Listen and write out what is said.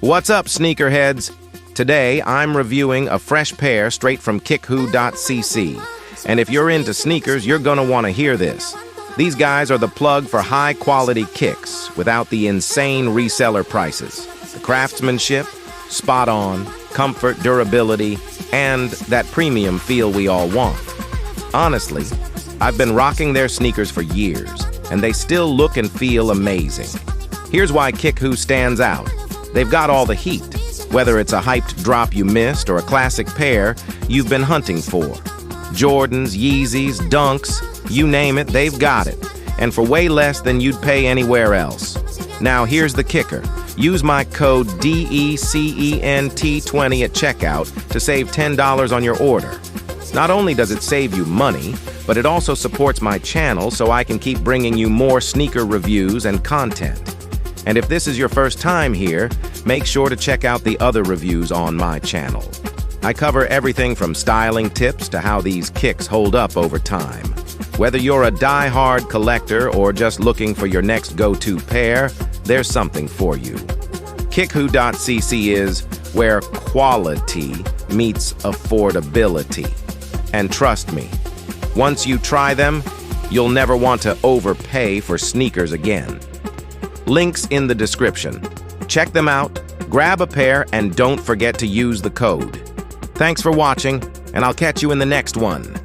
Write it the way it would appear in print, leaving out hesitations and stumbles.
What's up, sneakerheads? Today, I'm reviewing a fresh pair straight from kickwho.cc. And if you're into sneakers, you're gonna want to hear this. These guys are the plug for high-quality kicks without the insane reseller prices. The craftsmanship, spot on, comfort, durability, and that premium feel we all want. Honestly, I've been rocking their sneakers for years, and they still look and feel amazing. Here's why Kickwho stands out. They've got all the heat, whether it's a hyped drop you missed or a classic pair you've been hunting for. Jordans, Yeezys, Dunks, you name it, they've got it. And for way less than you'd pay anywhere else. Now here's the kicker. Use my code DECENT20 at checkout to save $10 on your order. Not only does it save you money, but it also supports my channel so I can keep bringing you more sneaker reviews and content. And if this is your first time here, make sure to check out the other reviews on my channel. I cover everything from styling tips to how these kicks hold up over time. Whether you're a die-hard collector or just looking for your next go-to pair, there's something for you. Kickwho.cc is where quality meets affordability. And trust me, once you try them, you'll never want to overpay for sneakers again. Links in the description. Check them out, grab a pair, and don't forget to use the code. Thanks for watching, and I'll catch you in the next one.